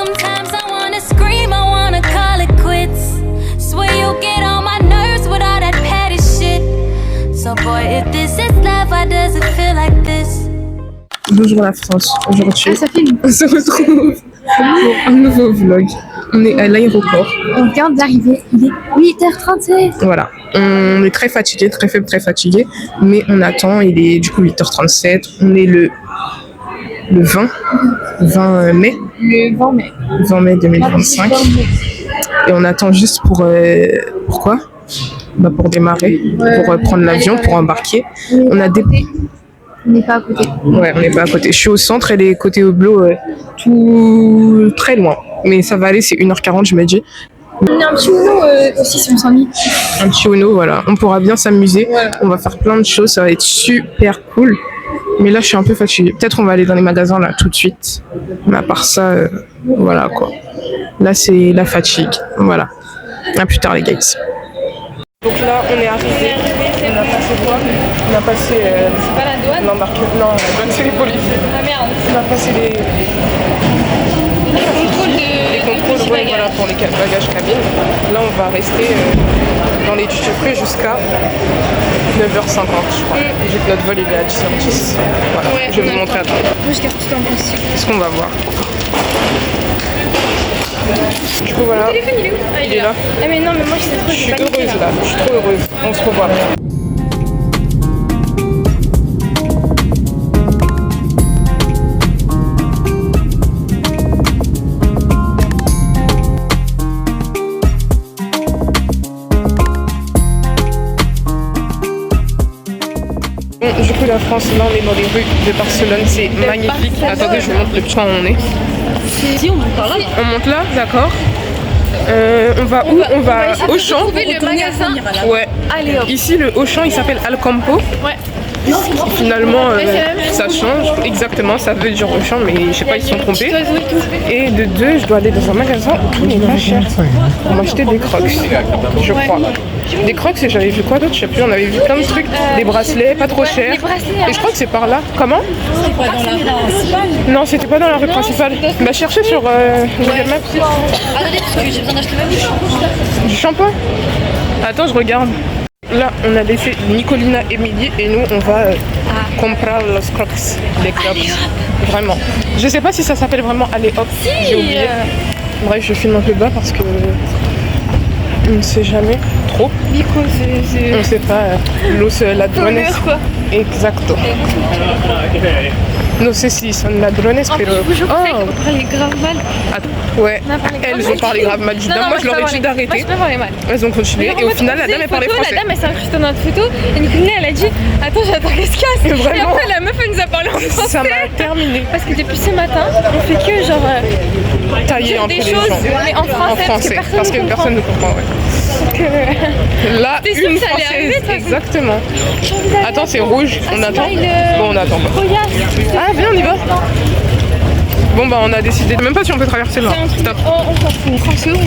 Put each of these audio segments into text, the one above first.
Sometimes I wanna scream, I wanna call it quits. Swear you get on my nerves with all that petty shit. So boy, if this is love, why does it feel like this? Bonjour la France, aujourd'hui ça filme. on se retrouve pour un nouveau vlog. On est à l'aéroport. On vient d'arriver, il est 8h37. Voilà, on est très fatigué, très faible, très fatigué. Mais on attend, il est du coup 8h37. On est le 20 mai. Le 20 mai. 20 mai 2025. Et on attend juste pour... pourquoi pour démarrer, pour prendre l'avion, pour embarquer. On a des... On n'est pas à côté. Ouais, on n'est pas à côté. Je suis au centre et les côtés Hublot, tout très loin. Mais ça va aller, c'est 1h40, je me dis. On a un petit Uno aussi si on s'ennuie. Un petit Uno, voilà. On pourra bien s'amuser. Voilà. On va faire plein de choses, ça va être super cool. Mais là, je suis un peu fatiguée. Peut-être on va aller dans les magasins là tout de suite. Mais à part ça, voilà quoi. Là, c'est la fatigue. Voilà. À plus tard les gars. Donc là, on est arrivé. On a passé quoi? On a passé C'est pas la douane? l'embarquement. Non, la douane, c'est les policiers. Ah merde. On a passé les contrôles, ouais, voilà, pour les bagages cabine. Là, on va rester dans les duty-free jusqu'à 9h50, je crois. Vu que notre vol il est à 10h10. Voilà, Ouais, je vais vous montrer. Attends. Moi je garde tout en plastique. Qu'est-ce qu'on va voir? Du coup, voilà. Le téléphone il est où? Ah, Il est là. Ah mais non, mais moi je sais trop, Je suis heureuse là, je suis trop heureuse. On se revoit. Bon, du coup, la France, là, on est dans les rues de Barcelone, c'est magnifique. Attendez, je vous montre le point où on est. Si on monte par là. On monte là, d'accord. On va où? On va au champ. Trouver le magasin. Ouais. Allez hop. Ici, le Auchan, il s'appelle Alcampo. Ouais. Finalement, ça change. Exactement, ça veut dire Auchan, mais je sais pas, ils se sont trompés. Et de deux, je dois aller dans un magasin où tout n'est pas cher pour m'acheter des crocs, je crois. Des crocs, et j'avais vu quoi d'autre? Je sais plus, on avait vu plein de trucs. Des bracelets, pas trop chers. Et je crois que c'est par là. Comment? C'est pas dans la rue principale. Non, c'était pas dans la rue principale. Bah, cherchez sur Google Maps. Attendez, parce que j'ai besoin d'acheter même du shampoing. Du shampoing? Attends, je regarde. Là, on a laissé Nicolina et Emily et nous, on va comprar los crocs, les crocs. Vraiment. Je sais pas si ça s'appelle vraiment Allez hop. J'ai oublié. Bref, je filme un peu bas parce que on ne sait jamais trop. Nico, c'est... On sait pas. Los ladrones. quoi. Exacto. No sé si son ladrones, pero... Je crois qu'on parlait grave mal. Ouais, elles ont parlé grave mal. Moi, je leur ai dit d'arrêter. Moi, je peux parler mal. Elles ont continué et au final, la dame, elle parlait français. La dame, elle s'est incrustée dans notre photo et Nicolas, elle a dit attends, j'attends qu'elle se casse. Et Vraiment. après, la meuf, elle nous a parlé en français. Ça m'a terminé. Parce que depuis ce matin, on fait que genre Tailler dire entre des les choses, gens. mais en français, parce que personne ne comprend. Ouais. Là, T'es sûre une que ça allait française, arriver, toi? exactement. Attends, c'est rouge, on attend. Bon, on attend. Regarde. Ah, viens, on y va. Bon, bah, on a décidé. Même pas si on peut traverser là. Stop. On s'en fout. Français ou on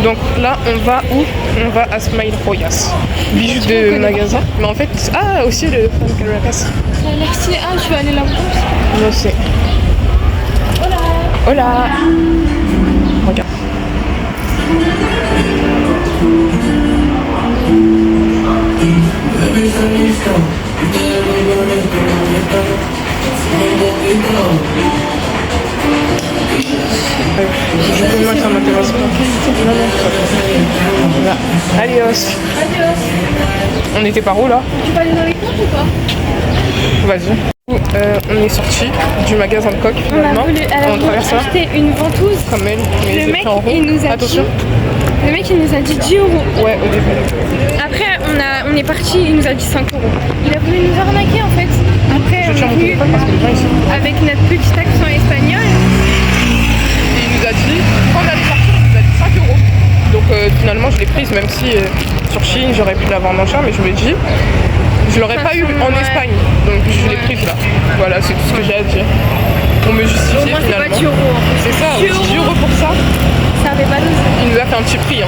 Donc là, on va où? On va à Smile Joyas. Bijoux de magasin. Mais en fait, aussi le Fan Caracas. Ça a l'air stylé. Ah, tu vas aller là-bas aussi. Je sais. Hola. Hola. Regarde. Je peux moi que ça m'intéresse pas. Voilà. Adios. On était par où là? Tu vas aller dans les comptes ou pas? Vas-y. On est sorti du magasin de coq On a finalement. voulu On traverse là acheter une ventouse. comme elle, mais Le c'est mec, en rond. il nous a Attention. dit... Le mec, il nous a dit 10 €. Ouais, au début. Après, on est parti, il nous a dit 5 €. Il a voulu nous arnaquer en fait. Après, Je on tiens est mon venu téléphone parce que les gens ils sont... avec notre petit accent espagnol. Et il nous a dit, quand on allait partir, il nous a dit 5 €. Donc finalement je l'ai prise, même si sur Chine j'aurais pu la vendre en cher, mais je me dis, je l'aurais pas eu en Espagne. Donc je l'ai prise là. Voilà, c'est tout ce que j'ai à dire. On me justifie Au moins, c'est finalement. pas 10 €. C'est ça, 10 € pour ça. Ça avait pas d'osé. Il nous a fait un petit prix. Hein.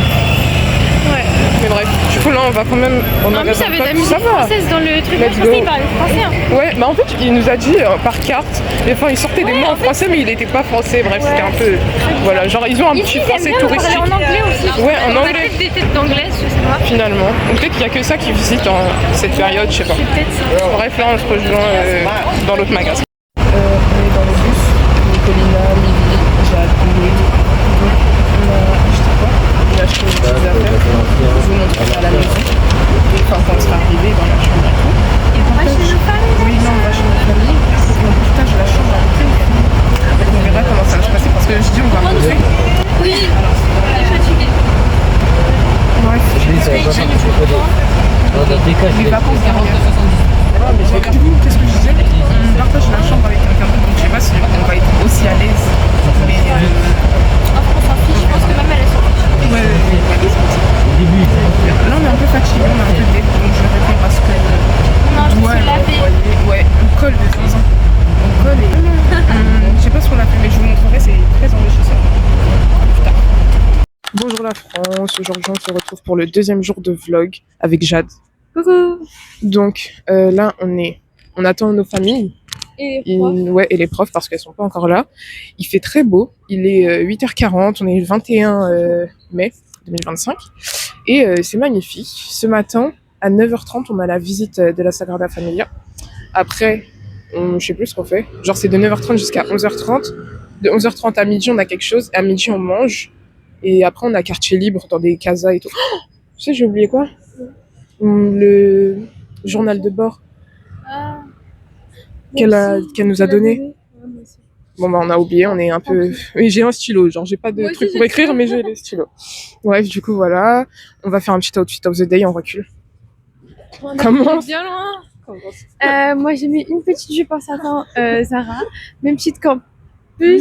Ouais. bref. Du coup là on va quand même au En plus, magasin il y avait de de la potes. musique Ça va. française dans le truc. Let's Je pensais go. qu'il parlait français. Hein. Ouais, bah Bah en fait, il nous a dit par carte. Enfin, il sortait des mots en français, mais il n'était pas français. Bref, c'était un peu... Voilà, genre ils ont un petit français touristique. En anglais aussi. Ouais, en anglais. Peut-être des têtes d'anglais, je sais pas. Finalement. Donc peut-être qu'il n'y a que ça qui visite en cette période, je sais pas. Bref, là on se rejoint dans l'autre magasin. On est dans le bus. Nicolina, Lily, Jade, Louis. On a acheté quoi? On a acheté des petites affaires. Je vous montrerai à la maison. Enfin, quand on sera arrivé dans la chambre et tout. Et on va chez nos familles. Oui, non, on va chez nos familles. Donc putain, j'ai la chambre avec elle. On verra comment ça va se passer parce que je dis on va rentrer. Oui. Elle est fatiguée. Ouais, les vacances derrière. Du coup, qu'est-ce que je disais? On partage la chambre avec quelqu'un d'autre, donc je sais pas si on va être aussi à l'aise. Mais On s'en fiche, je pense que même elle s'en fiche. ouais, là on est un peu fatigué, on a un peu de dette, donc je vais répondre à ce que doit envoyer. Ouais, on colle de temps en temps. On colle et je sais pas ce qu'on a fait, mais je vous montrerai, c'est très enrichissant. Plus tard. Bonjour la France, aujourd'hui on se retrouve pour le deuxième jour de vlog avec Jade. Coucou. Donc là on attend nos familles. Et les profs. Ouais, et les profs parce qu'elles sont pas encore là. Il fait très beau, il est 8h40, on est le 21 mai 2025 et c'est magnifique. Ce matin à 9h30 on a la visite de la Sagrada Familia. Après, je sais plus ce qu'on fait, genre c'est de 9h30 jusqu'à 11h30. De 11h30 à midi on a quelque chose, à midi on mange. Et après, on a quartier libre dans des casas et tout. Oh, tu sais, j'ai oublié quoi? Le journal de bord qu'elle nous a donné. Bon, bah, on a oublié, on est un peu... Oui, j'ai un stylo, genre, j'ai pas de truc pour écrire, mais j'ai le stylo. Bref, du coup, voilà. On va faire un petit outfit of the day, on recule. Comment? Bien loin. Moi, j'ai mis une petite jupe en satin Zara, même petite campus. Je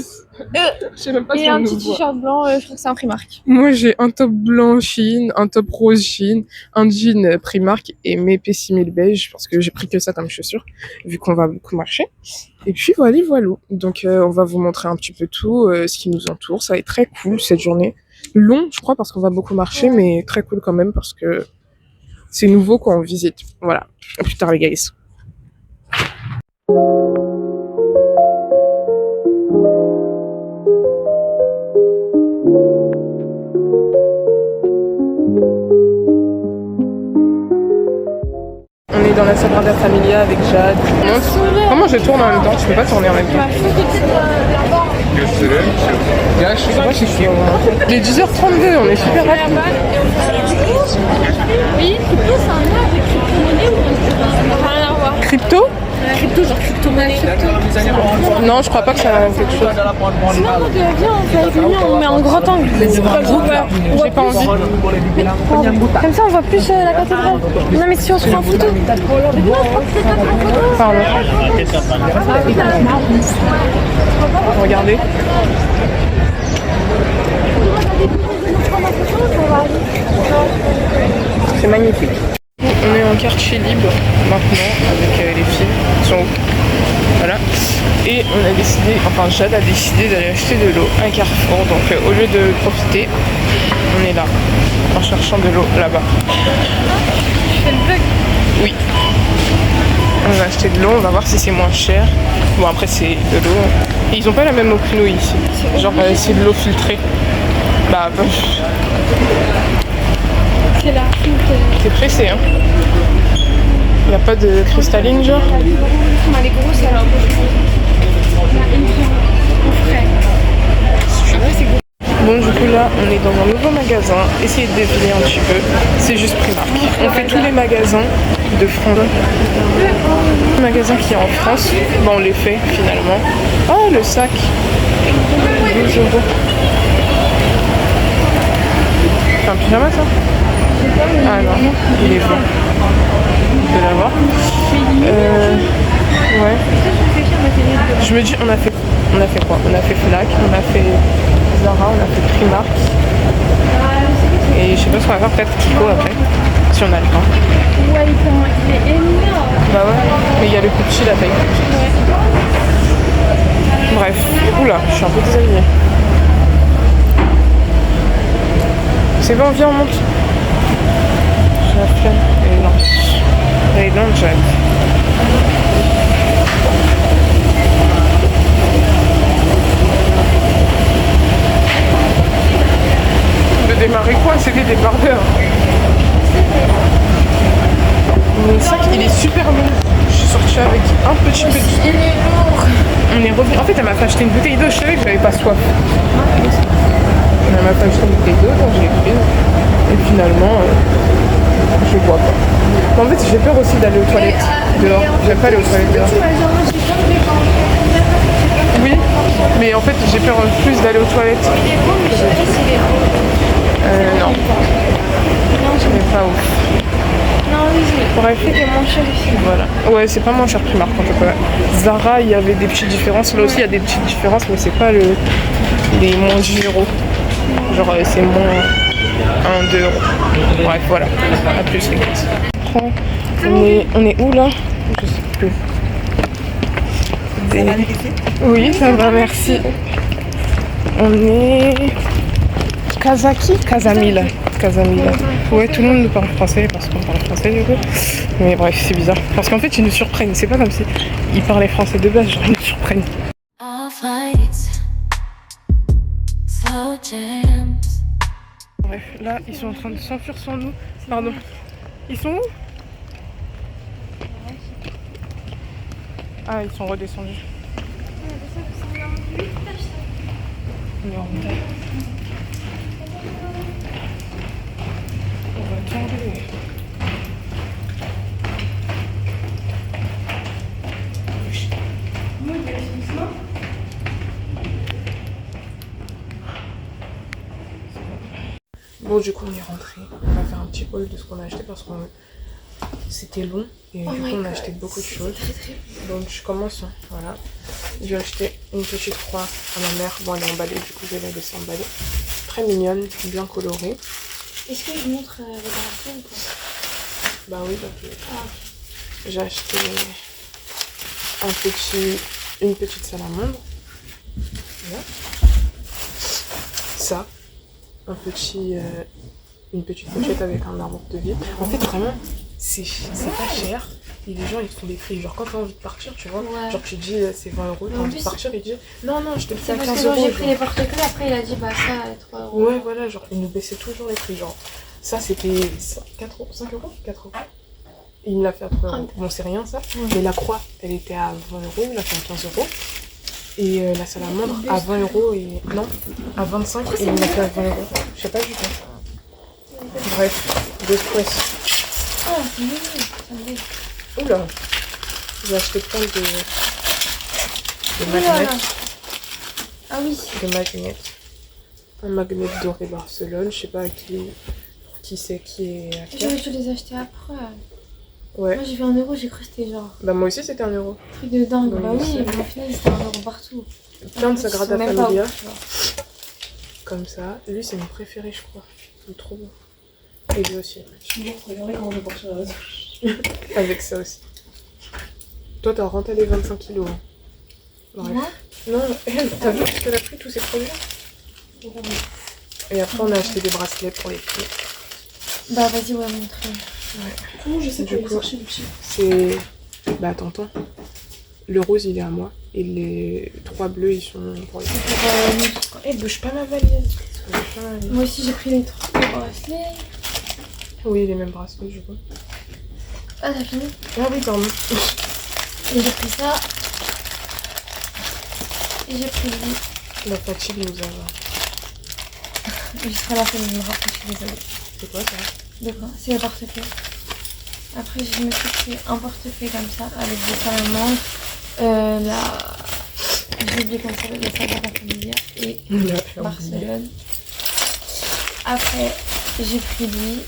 sais même pas Et si un on petit nous voit. t-shirt blanc, je trouve que c'est un Primark. Moi, j'ai un top blanc Shein, un top rose Shein, un jean Primark et mes P6000 beige parce que j'ai pris que ça comme chaussure vu qu'on va beaucoup marcher. Et puis voilà. Donc on va vous montrer un petit peu tout ce qui nous entoure. Ça va être très cool cette journée. Long, je crois, parce qu'on va beaucoup marcher, mais très cool quand même parce que c'est nouveau quand on visite. Voilà. À plus tard les guys. On est dans la Sagrada Familia avec Jade. Comment je tourne en même temps? Tu peux pas tourner en même temps. Je sais pas si je suis il est 10h32, on est super rapide. Oui, crypto, c'est un lien avec crypto-monnaie ou rien à voir? Crypto? Crypto, genre crypto-monnaie. Non, je crois pas que ça a quelque chose. Sinon, viens, on fait avec le mien, on met en grand angle. J'ai pas envie. Comme ça, on voit plus la cathédrale. Non, mais si on se prend en photo. Pardon. Regardez. C'est magnifique. On est en quartier libre maintenant avec les filles qui sont voilà. Et on a décidé, enfin Jade a décidé d'aller acheter de l'eau à Carrefour. Donc au lieu de profiter, on est là en cherchant de l'eau là-bas. C'est le vlog. Oui. On va acheter de l'eau, on va voir si c'est moins cher. Bon après c'est de l'eau. Et ils ont pas la même eau que nous ici. Genre c'est de l'eau filtrée. Bah C'est la t'es pressé hein. Y a pas de cristalline genre? Elle est grosse alors. Bon du coup là on est dans un nouveau magasin. Essayez de deviner un petit peu. C'est juste Primark. On fait tous les magasins de France. Le magasin qui est en France, bon on les fait finalement. Oh le sac 12 €. C'est un pyjama ça? Ah non, il est blanc. De l'avoir. Ouais. Je me dis on a fait quoi? On a fait Fnac, on a fait Zara, on a fait Primark. Et je sais pas ce qu'on va faire, peut-être Kiko après, si on a le temps. Ouais, il est énorme. Bah ouais, mais il y a le Gucci, la taille petite. Bref, oula, je suis un peu déshabillée. C'est bon, viens, on monte. J'ai la flemme. Elle est lente, Jade. des débardeurs. Mon sac, il est super long. Je suis sortie avec un petit peu de... Il est lourd. On est revenu. En fait, elle m'a fait acheter une bouteille d'eau. Je savais que j'avais pas soif. Elle m'a fait acheter une bouteille d'eau, donc je l'ai prise. Et finalement, je bois pas. Mais en fait, j'ai peur aussi d'aller aux toilettes dehors. J'aime pas aller aux toilettes dehors. Oui, mais en fait, j'ai peur plus d'aller aux toilettes. Non. C'est pas ouf. Non, oui, bref, il est moins cher ici. Voilà. Ouais, c'est pas moins cher Primark en tout cas. Zara, il y avait des petites différences. Là aussi, il y a des petites différences, mais c'est pas les moins 10 euros. Genre, c'est moins 1, 2 euros. Bref, voilà. À plus, les gars. On est où là? Je sais plus. Oui, ça va, merci. On est... Casamil. Ouais, tout le monde nous parle français parce qu'on parle français du coup. Mais bref, c'est bizarre. Parce qu'en fait, ils nous surprennent. C'est pas comme si ils parlaient français de base, genre ils nous surprennent. Bref, là, ils sont en train de s'enfuir sans nous. Pardon. Ils sont où? Ah, ils sont redescendus. On est en retard. On va tomber. Bon, du coup, on est rentré. On va faire un petit haul de ce qu'on a acheté parce que c'était long et du coup, on a acheté beaucoup de choses. Donc, je commence. Voilà. J'ai acheté une petite croix à ma mère. Bon, elle est emballée, du coup, je vais la laisser emballer. Très mignonne, bien colorée. Est-ce que je montre les bracelets ou pas? Bah oui, donc j'ai acheté une petite salamandre. Voilà. Ça. Une petite pochette avec un arbre de vie. En fait, vraiment, c'est pas cher. Et les gens, ils font des prix. Genre, quand t'as envie de partir, tu vois, ouais. Genre, tu dis c'est 20 euros, t'as envie de partir, il dit non, je te le fais à 15 parce euros. Que j'ai pris les porte-clés, après il a dit bah ça, 3 euros. Ouais, voilà, genre, il nous baissait toujours les prix. Genre, ça c'était 4 euros, 5 euros 4 euros. Et il me l'a fait à 3 euros. Bon, c'est rien ça. Mais la croix, elle était à 20 euros, il l'a fait à 15 euros. Et la salamandre à 20 euros et. Non, à 25 et il me l'a fait à 20 euros. Je sais pas du tout. Bref, deux presses. Ah, c'est mignon. Oula, j'ai acheté plein de magnets. Ah oui. De magnets. Un magnet doré Barcelone, je sais pas pour qui c'est qui est à Je vais les acheter après. Ouais. Moi j'ai vu 1 euro, j'ai cru que c'était genre. Bah moi aussi c'était 1 euro. Truc de dingue. Donc, bah oui, mais au final c'était 1 euro partout. Plein de Sagrada Familia. Ouf, comme ça. Lui c'est mon préféré je crois. Il est trop beau. Et lui aussi. Regardez comment je porte sur la réseau. Avec ça aussi. Toi t'as rentré les 25 kilos. Hein. Bref. Moi Non, elle, t'as vu ce qu'elle a pris tous ces produits? Et après on a acheté des bracelets pour les filles. Bah vas-y, ouais, montre. Ouais. Comment je sais Du que coup, c'est... Bah t'entends. Le rose il est à moi. Et les 3 bleus ils sont pour les filles. Bouge pas ma valise. Moi aussi j'ai pris les 3 bracelets. Oui, les mêmes bracelets du coup. Ah, t'as fini? Ah oui, pardon. Et j'ai pris ça. Et j'ai pris lui. La fatigue nous a... Jusqu'à la fin de me rappeler, je suis désolée. C'est quoi ça? De quoi? C'est le porte-clés. Après, je me suis pris un porte-clés comme ça, avec des salamandres. J'ai oublié comment ça s'appelle, la Sagrada Familia et Barcelone. Après, j'ai pris lui.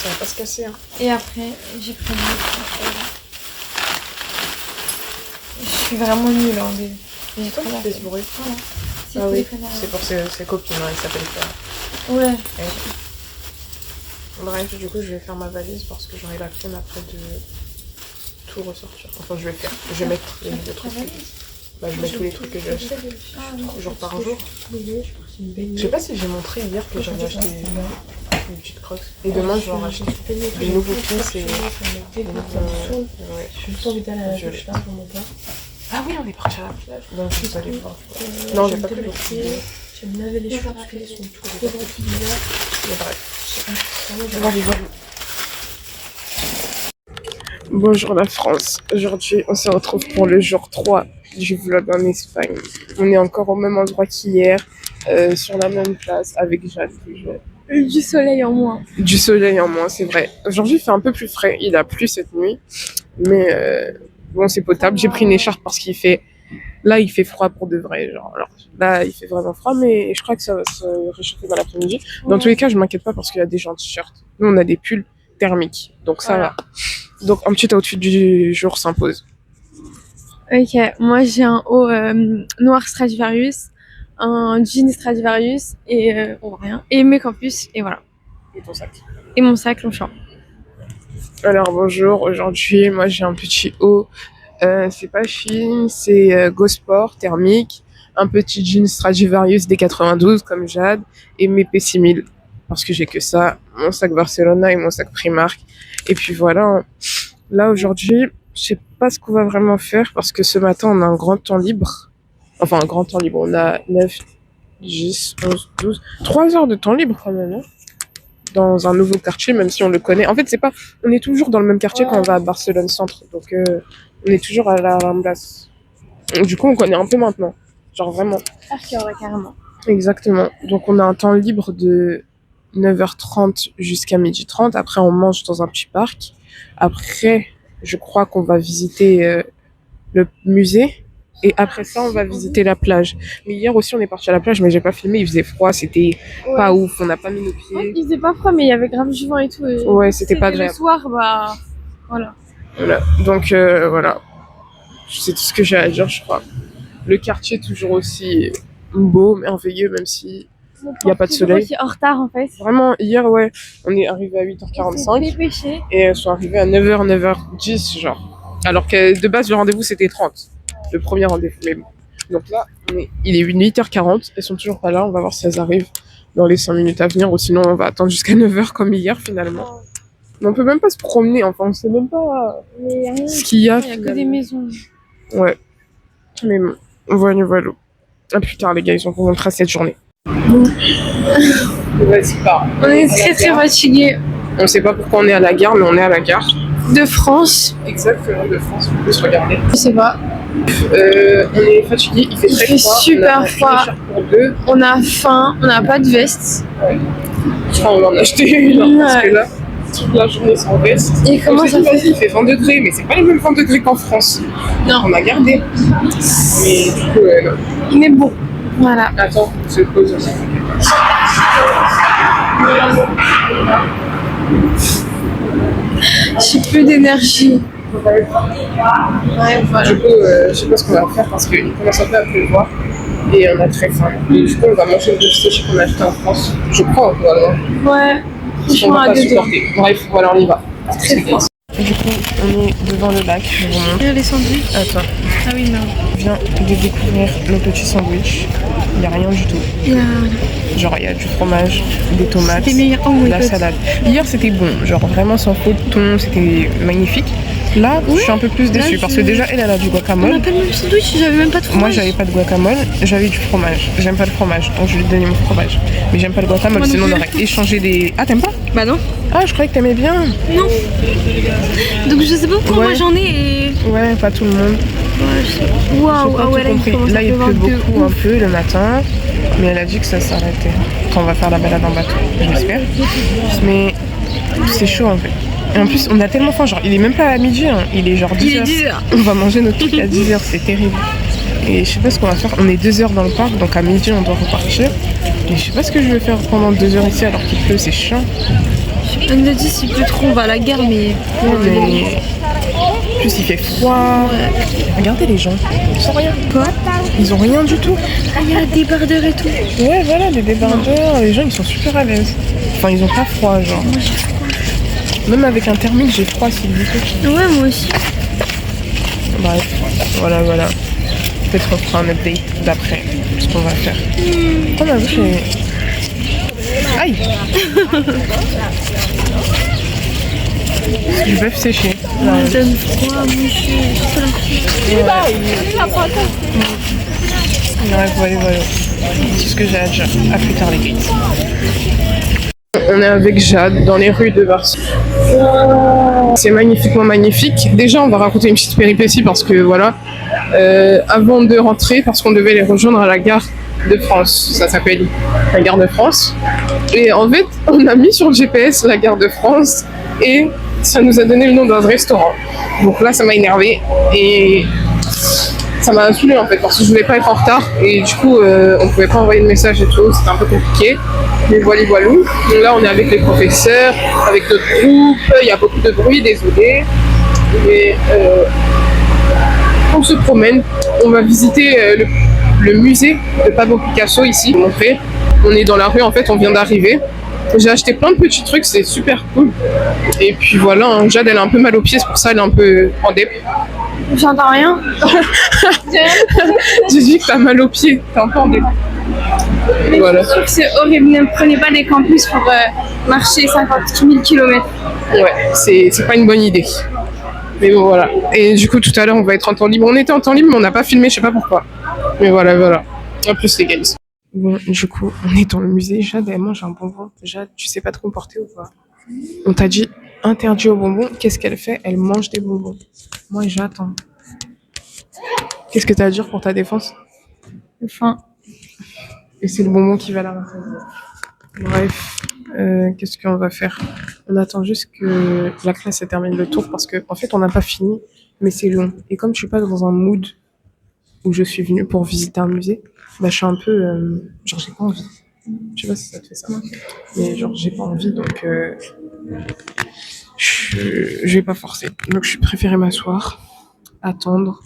Ça va pas se casser hein. Et après, j'ai pris lui. Je suis vraiment nulle en début. J'ai trop la fait ce bruit. Voilà. C'est Ah oui, connards. c'est pour ses copines, hein, il s'appelle Claire. Ouais. Bref, du coup, je vais faire ma valise parce que j'aurai la flemme après de tout ressortir. Enfin, je vais mettre les nouveaux trucs. Bah, je mets tous les trucs que j'ai achetés. Jour par jour. Je sais pas si j'ai montré hier que j'avais acheté une petite crocs. Et demain, je vais en racheter des nouveaux pins et... Je suis tout envie d'aller à la je pour mon père. Ah oui, on est parti à la plage. Donc vous allez voir. Non, j'ai pas pris le pied. Je vais me laver les cheveux parce qu'ils sont trop Mais bref. Bonjour la France. Aujourd'hui, on se retrouve pour le jour 3 du vlog en Espagne. On est encore au même endroit qu'hier, sur la même place, avec Jade. Du soleil en moins. Du soleil en moins, c'est vrai. Aujourd'hui, il fait un peu plus frais. Il a plu cette nuit. Mais bon, c'est potable. J'ai pris une écharpe parce qu'il fait... Là, il fait froid pour de vrai. Genre. Alors, là, il fait vraiment froid, mais je crois que ça va se réchauffer dans l'après-midi. Dans tous les cas, je m'inquiète pas parce qu'il y a des gens en t-shirt. Nous, on a des pulls thermiques. Donc ça va. Donc, un petit outfit du jour s'impose. Ok, moi j'ai un haut noir Stradivarius, un jean Stradivarius et rien. Et mes campus, et voilà. Et ton sac. Et mon sac Longchamp. Alors bonjour, aujourd'hui moi j'ai un petit haut, c'est pas Chine, c'est Go Sport thermique, un petit jean Stradivarius D92 comme Jade et mes P6000 parce que j'ai que ça, mon sac Barcelona et mon sac Primark. Et puis voilà, là aujourd'hui je sais pas ce qu'on va vraiment faire parce que ce matin on a un grand temps libre, enfin un grand temps libre, on a 9, 10, 11, 12, 3 heures de temps libre quand même hein, dans un nouveau quartier même si on le connaît. En fait c'est pas, on est toujours dans le même quartier quand on va à Barcelone Centre, donc on est toujours à la Ramblas. Du coup on connaît un peu maintenant, genre vraiment. Carrément. Exactement, donc on a un temps libre de 9h30 jusqu'à 12h30, après on mange dans un petit parc, après je crois qu'on va visiter le musée et après ça on va visiter la plage. Mais hier aussi on est parti à la plage mais j'ai pas filmé, il faisait froid, c'était pas ouf, on n'a pas mis nos pieds. Il faisait pas froid mais il y avait grave du vent et tout. Et Ouais, c'était pas agréable. Le soir, bah voilà. Voilà, donc voilà, c'est tout ce que j'ai à dire je crois. Le quartier toujours aussi beau, merveilleux même si il n'y a pas de soleil. On est en retard en fait. Vraiment, hier, ouais, on est arrivé à 8h45 Dépêché. et elles sont arrivées à 9h, 9h10, genre. Alors que de base, le rendez-vous, c'était 30. Le premier rendez-vous. Mais bon. Donc là, il est 8h40, elles sont toujours pas là. On va voir si elles arrivent dans les 5 minutes à venir ou sinon, on va attendre jusqu'à 9h comme hier, finalement. Mais on peut même pas se promener, enfin, on sait même pas ce qu'il y a. Il y a que des maisons. Ouais. Mais bon, voilà, voilà. À plus tard, les gars, ils ont rencontré cette journée. Vas-y, pars. On est très très fatigués. On sait pas pourquoi on est à la gare, mais on est à la gare. De France. Exactement, de France. On peut se regarder. Je sais pas. On est fatigué, il fait très froid. Super froid. On a faim, on n'a pas de veste. Enfin, on va en acheter une, hein, parce que là, toute la journée sans veste. Et comment ça fait? Il fait 20 degrés, mais c'est pas les mêmes 20 degrés qu'en France. Non. On a gardé. Mais du coup, non. Mais bon, voilà. Attends, je pose aussi. J'ai peu d'énergie. Ouais, voilà. Du coup, je sais pas ce qu'on va faire parce qu'il commence un peu à pleuvoir et on a très faim. Et du coup, on va manger le beef qu'on a acheté en France. Je crois, voilà. Ouais, On va pas supporter. Bref, voilà, on y va. Très fort. Du coup, on est devant le lac. Je vous montre. Les sandwichs. Attends. Ah oui, non. On vient de découvrir nos petits sandwichs. Il n'y a rien du tout. Genre, il y a du fromage, des tomates, de la salade. Hier, c'était bon. Genre, vraiment sans faute. Thon, c'était magnifique. Là, je suis un peu plus déçue parce que déjà, elle a du guacamole. On a pas le même sandwich, j'avais même pas de fromage. Moi, j'avais pas de guacamole, j'avais du fromage. J'aime pas le fromage, donc je lui ai donné mon fromage. Mais j'aime pas le guacamole, sinon on aurait échangé des... Ah, t'aimes pas? Bah non. Ah, je croyais que t'aimais bien. Non. Donc je sais pas pourquoi moi j'en ai et... Ouais, pas tout le monde. Waouh, ah ouais, là il pleut beaucoup un peu le matin, mais elle a dit que ça s'arrêtait quand on va faire la balade en bateau, j'espère. Mais c'est chaud en fait. Et en plus on a tellement faim, genre il est même pas à midi, hein. Il est genre 10h. Il est 10h. On va manger notre truc à 10h, c'est terrible. Et je sais pas ce qu'on va faire, on est 2 heures dans le parc, donc à midi on doit repartir. Mais je sais pas ce que je vais faire pendant 2 heures ici alors qu'il pleut, c'est chiant. On me dit s'il pleut trop, on va à la gare, mais... En plus il fait froid. Ouais. Regardez les gens, ils sont rien. Quoi? Ils ont rien du tout. Ah, il y a des débardeurs et tout. Ouais, voilà, des débardeurs. Les gens ils sont super à l'aise. Enfin, ils ont pas froid, genre. Moi j'ai froid. Même avec un thermique, j'ai froid s'il vous plaît. Ouais, moi aussi. Bref, voilà. Peut-être on fera un update d'après ce qu'on va faire. Oh ma bouche est... Aïe. Du bœuf séché. Ça donne froid, monsieur. Ouais, voilà. C'est ce que j'ai à dire. À plus tard, les gars. On est avec Jade dans les rues de Varsovie. C'est magnifiquement magnifique. Déjà, on va raconter une petite péripétie parce que voilà, avant de rentrer, parce qu'on devait les rejoindre à la gare de France. Ça s'appelle la gare de France. Et en fait, on a mis sur le GPS la gare de France et ça nous a donné le nom d'un restaurant. Donc là, ça m'a énervé et ça m'a saoulé en fait parce que je voulais pas être en retard et du coup, on pouvait pas envoyer de message et tout. C'était un peu compliqué. Mais voilà. Donc là, on est avec les professeurs, avec notre groupe. Il y a beaucoup de bruit, désolé. Et on se promène. On va visiter le musée de Pablo Picasso ici. Montrer. On est dans la rue en fait. On vient d'arriver. J'ai acheté plein de petits trucs. C'est super cool. Et puis voilà. Hein, Jade, elle a un peu mal aux pieds. C'est pour ça elle est un peu en dep. J'entends rien. J'ai dit que t'as mal aux pieds. T'es un peu en dep. Mais Voilà. je trouve que c'est horrible. Ne prenez pas les campus pour marcher 50 000 km. Ouais, c'est pas une bonne idée. Mais bon, voilà. Et du coup, tout à l'heure, on va être en temps libre. On était en temps libre, mais on n'a pas filmé, je sais pas pourquoi. Mais voilà. En plus, les gars. Bon, du coup, on est dans le musée. Jade, elle mange un bonbon. Jade, tu sais pas te comporter ou pas? On t'a dit interdit aux bonbons. Qu'est-ce qu'elle fait? Elle mange des bonbons. Moi, j'attends. Qu'est-ce que t'as à dire pour ta défense? Enfin, Et c'est le bonbon qui va la rassasier. Bref, qu'est-ce qu'on va faire? On attend juste que la classe termine le tour parce que en fait on n'a pas fini, mais c'est long. Et comme je suis pas dans un mood où je suis venue pour visiter un musée, bah je suis un peu genre j'ai pas envie. Je sais pas si ça te fait ça, mais genre j'ai pas envie donc je vais pas forcer. Donc je préféré m'asseoir, attendre.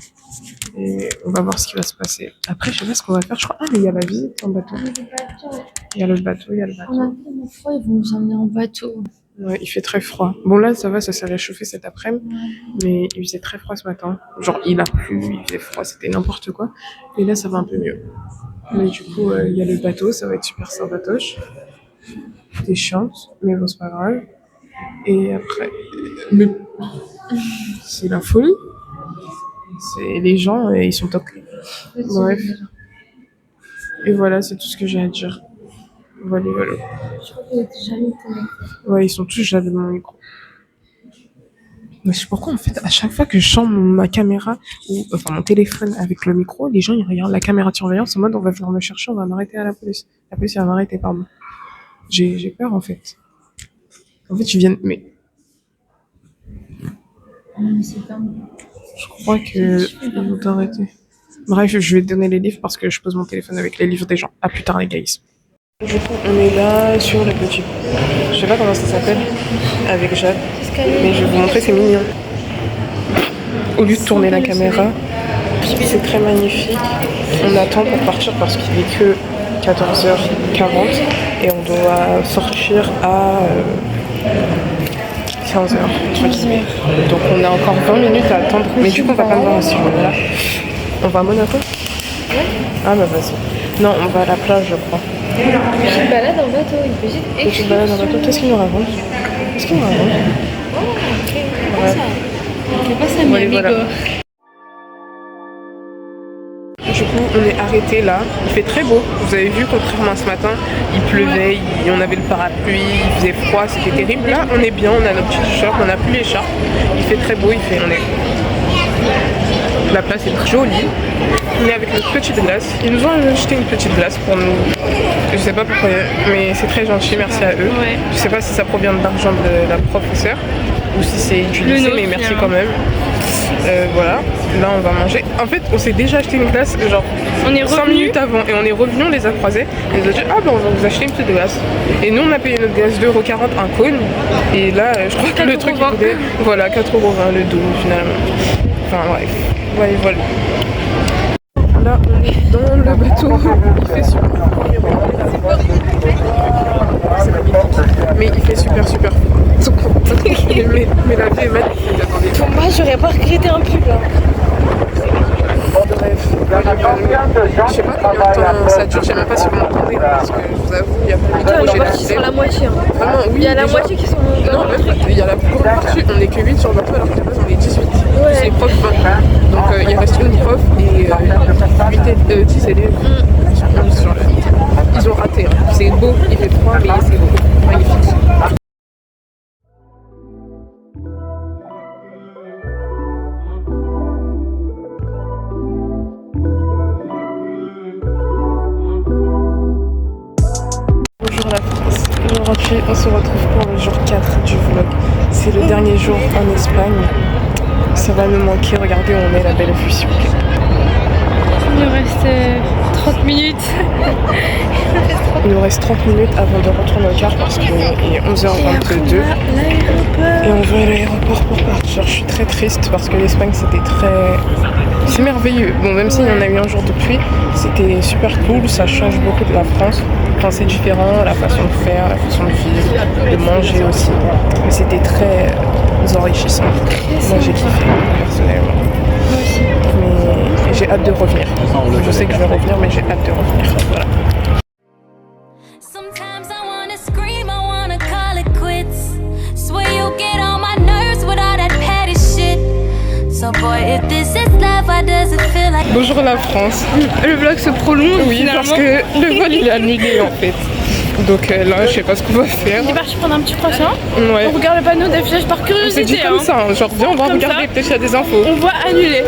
Et on va voir ce qui va se passer. Après, je sais pas ce qu'on va faire. Je crois, mais il y a la visite en bateau. Il y a le bateau. on a tellement froid, ils vont nous emmener en bateau. Ouais, il fait très froid. Bon, là, ça va, ça s'est réchauffé cet après-midi. Mais il faisait très froid ce matin. Genre, il a plu, il faisait froid, c'était n'importe quoi. Et là, ça va un peu mieux. Mais du coup, il y a le bateau, ça va être super sympatoche. T'es chiante, mais bon, c'est pas grave. Et après, c'est la folie. C'est les gens, ils sont top. Bref. Et voilà, c'est tout ce que j'ai à dire. Voilà. Je crois qu'il était jamais connecté. Ouais, ils sont tous jaloux de mon micro. Mais je sais pourquoi, en fait, à chaque fois que je sens ma caméra, ou enfin mon téléphone avec le micro, les gens ils regardent la caméra de surveillance en mode on va venir me chercher, on va m'arrêter à la police. La police va m'arrêter, pardon. J'ai peur en fait. En fait, tu viens. Mais C'est dingue. je crois que ils vont t'arrêter. Bref, je vais te donner les livres parce que je pose mon téléphone avec les livres des gens. À plus tard, les guys. Du coup, on est là sur le petit. Je sais pas comment ça s'appelle avec Jade, mais je vais vous montrer, c'est mignon. Au lieu de tourner la caméra, c'est très magnifique. On attend pour partir parce qu'il est que 14h40 et on doit sortir à 15h. Donc on a encore 20 minutes à attendre. Mais du coup, on va pas voir si on est là. On va à Monaco? Ah bah vas-y. Non, on va à la plage, je crois. Je me balade en bateau, il peut juste Et tu te balades en bateau. Qu'est-ce qu'il nous raconte? Oh, ok, Ouais. c'est pas ça, mais Voilà. Du coup, on est arrêté là. Il fait très beau. Vous avez vu, contrairement à ce matin, il pleuvait, on avait le parapluie, il faisait froid, c'était terrible. Là, on est bien, on a nos petits t-shirts, on n'a plus l'écharpe. Il fait très beau, La place est très jolie. On est avec notre petite glace. Ils nous ont acheté une petite glace pour nous. Je sais pas pourquoi, mais c'est très gentil, merci à eux. Ouais. Je sais pas si ça provient de l'argent de la professeure ou si c'est du lycée, mais merci quand même. Voilà, là on va manger. En fait, on s'est déjà acheté une glace, genre On est 5 revenu. minutes avant, et on est revenu, on les a croisés. Et ils ont dit, ah bah on va vous acheter une petite glace. Et nous on a payé notre glace 2,40€ un cône. Et là, je crois que le truc il coûtait, voilà, 4,20€ le double finalement. Enfin bref, voilà. Là on est dans le bateau, il fait super c'est magnifique, mais il fait super froid. Mais la vie est magnifique, attendez. Pour moi, j'aurais pas regretté un pull là. bref, je sais pas combien de temps ça dure, je sais même pas si vous m'entendez parce que je vous avoue, il y a plus de Il y en j'ai a qui sont la moitié. Hein. Vraiment, oui, Il y a la déjà. moitié qui sont Non, même pas, il y a la plus grande partie, on est que 8 sur le bateau alors qu'à la base on est 18. Ouais. C'est les profs 20. Donc il reste une prof et 10 élèves. Ils sont 11 sur le. Ils ont raté, hein. C'est beau, il fait froid mais c'est beau, magnifique. Bonjour la France, aujourd'hui on se retrouve pour le jour 4 du vlog. C'est le dernier jour en Espagne. Ça va nous manquer, regardez où on est, la belle vue s'il vous plaît. Il nous reste 30 minutes. Il nous reste 30 minutes avant de retourner au car parce qu'il est 11h22 et on va à l'aéroport pour partir. Je suis très triste parce que l'Espagne c'était très... C'est merveilleux. Bon, même s'il y en a eu un jour de pluie, c'était super cool, ça change beaucoup de la France. Enfin, c'est différent, la façon de faire, la façon de vivre, de manger aussi. Mais c'était très enrichissant. Moi j'ai kiffé personnellement. Mais j'ai hâte de revenir. Je sais que je vais revenir, mais j'ai hâte de revenir. Voilà. Sometimes I wanna scream, I wanna call it quits. Swear you get on my nerves with all that petty shit. So boy, if this is love, why does it feel like... Bonjour la France. Le vlog se prolonge. Oui, finalement. parce que le vol il est annulé en fait. Donc là, je sais pas ce qu'on va faire. On est parti prendre un petit croissant. Ouais. On regarde le panneau d'affichage par On s'est curiosité. dit comme ça, hein. Genre viens, on va Comme regarder, ça. peut-être qu'il y a des infos. On voit annuler.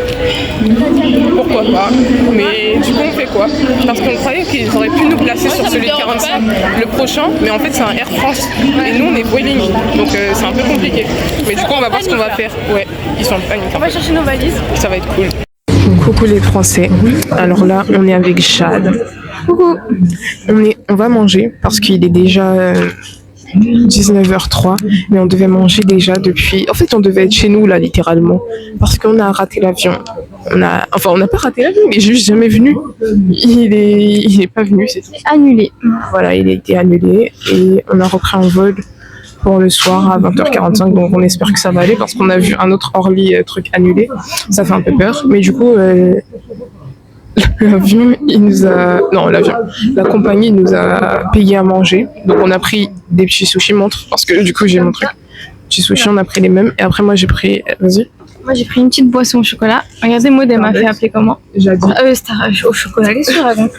Pourquoi pas. Mais du coup, on fait quoi? Parce qu'on croyait qu'ils auraient pu nous placer sur ça me celui de dérange 45, le prochain, mais en fait c'est un Air France. Et nous on est Vueling, donc c'est un peu compliqué. Mais du coup, on va voir ce qu'on va faire. Ouais, ils sont en panique. On va chercher nos valises. Ça va être cool. Coucou les Français. Alors là, on est avec Jade. Coucou. On va manger parce qu'il est déjà 19h03, mais on devait manger déjà depuis... En fait, on devait être chez nous là, littéralement, parce qu'on a raté l'avion. On n'a pas raté l'avion, il est juste jamais venu. Il est pas venu, c'est tout. Annulé. Voilà, il a été annulé et on a repris un vol pour le soir à 20h45, donc on espère que ça va aller parce qu'on a vu un autre Orly truc annulé. Ça fait un peu peur, mais du coup l'avion, la compagnie nous a payé à manger, donc on a pris des petits sushis montre parce que du coup j'ai mon truc. Petits sushis, on a pris les mêmes et après moi j'ai pris, vas-y. Moi j'ai pris une petite boisson au chocolat. Regardez, Maud elle m'a fait appeler comment? Jade. Au chocolat, qu'est-ce que tu racontes?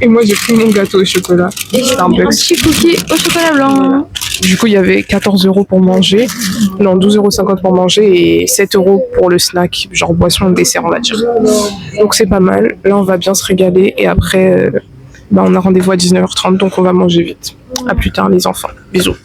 Et moi j'ai pris mon gâteau au chocolat. Un petit cookie au chocolat blanc. Du coup, il y avait 14 € pour manger, non 12,50 € pour manger et 7 € pour le snack, genre boisson, dessert, on va dire. Donc c'est pas mal. Là, on va bien se régaler et après, on a rendez-vous à 19h30, donc on va manger vite. À plus tard, les enfants. Bisous.